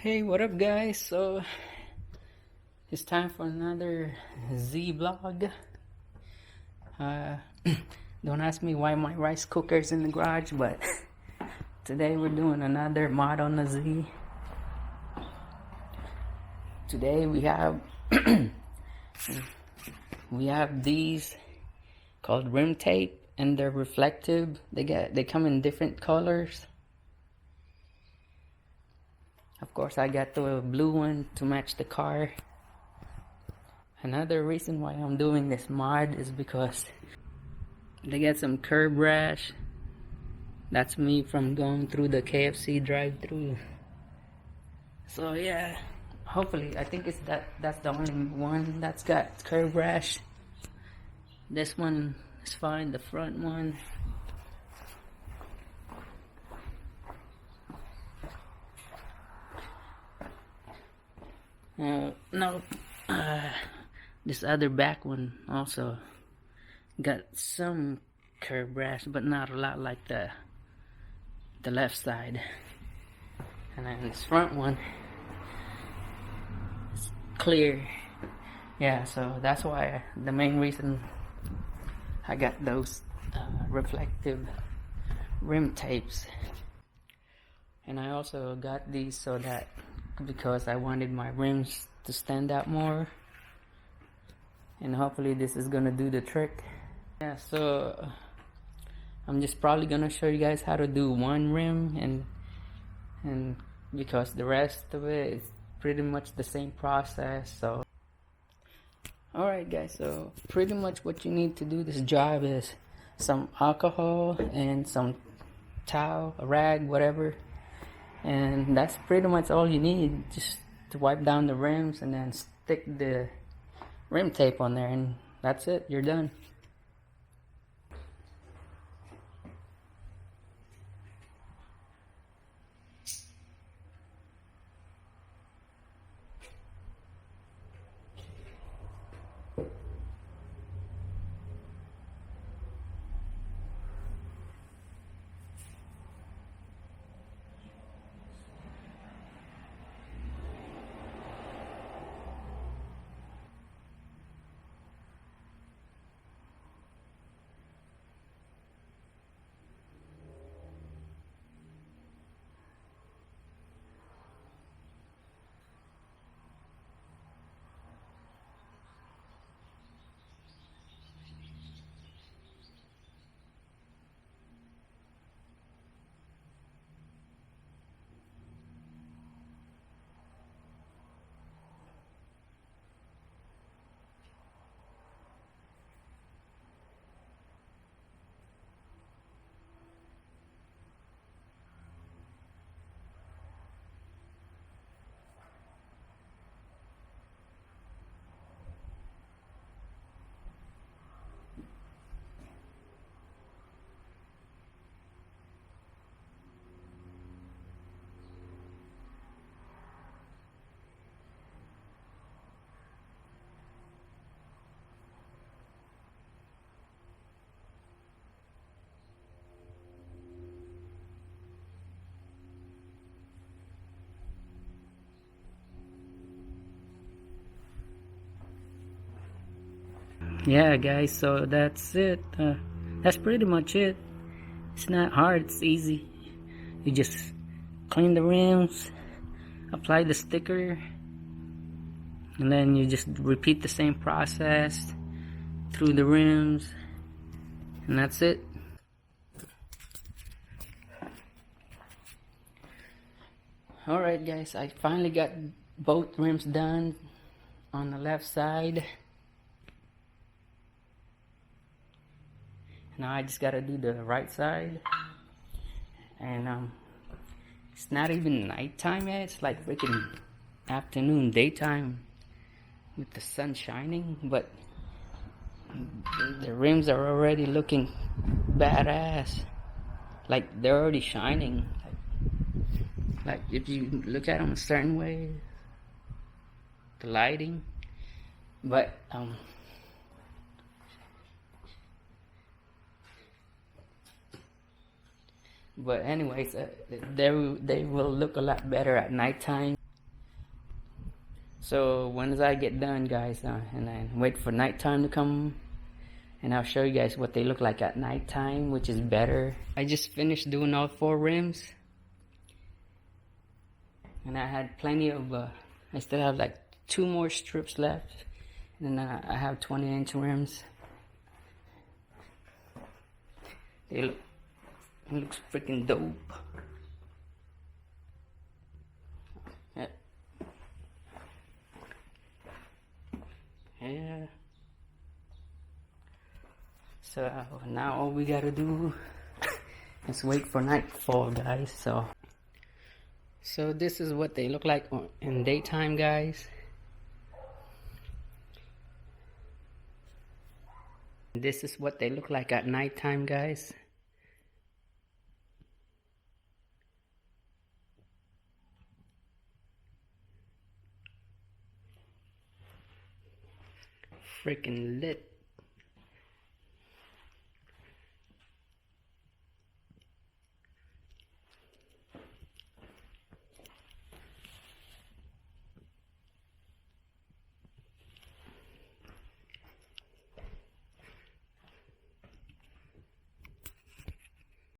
Hey, what up guys? So it's time for another Z vlog. uh, don't ask me why my rice cooker's in the garage, but today we're doing another mod on the Z. Today we have we have these called rim tape, and they're reflective. They come in different colors. Of course, I got the blue one to match the car. Another reason why I'm doing this mod is because they got some curb rash. That's me from going through the KFC drive-thru. So yeah, hopefully, I think that's the only one that's got curb rash. This one is fine, the front one. No, this other back one also got some curb rash, but not a lot like the left side. And then this front one is clear. Yeah, so that's why the main reason I got those reflective rim tapes. And I also got these so that because I wanted my rims to stand out more, and hopefully this is gonna do the trick. Yeah, so I'm just probably gonna show you guys how to do one rim, and because the rest of it is pretty much the same process. So alright guys, so pretty much what you need to do this job is some alcohol and some towel, a rag, whatever. And that's pretty much all you need, just to wipe down the rims and then stick the rim tape on there, and that's it, you're done. Yeah guys, so that's it. That's pretty much it. It's not hard, it's easy. You just clean the rims, apply the sticker, and then you just repeat the same process through the rims, and that's it. Alright guys, I finally got both rims done on the left side. Now I just gotta do the right side. And it's not even nighttime yet, it's like freaking afternoon, daytime with the sun shining, but the rims are already looking badass. Like they're already shining. Like if you look at them a certain way, the lighting. But anyways, they will look a lot better at nighttime. So once I get done, guys, and then wait for nighttime to come, and I'll show you guys what they look like at nighttime, which is better. I just finished doing all 4 rims, and I had plenty of I still have like 2 more strips left, and then I have 20-inch rims. It looks freaking dope. Yeah. So now all we gotta do is wait for nightfall, guys. So this is what they look like in daytime, guys. This is what they look like at nighttime, guys. Freaking lit.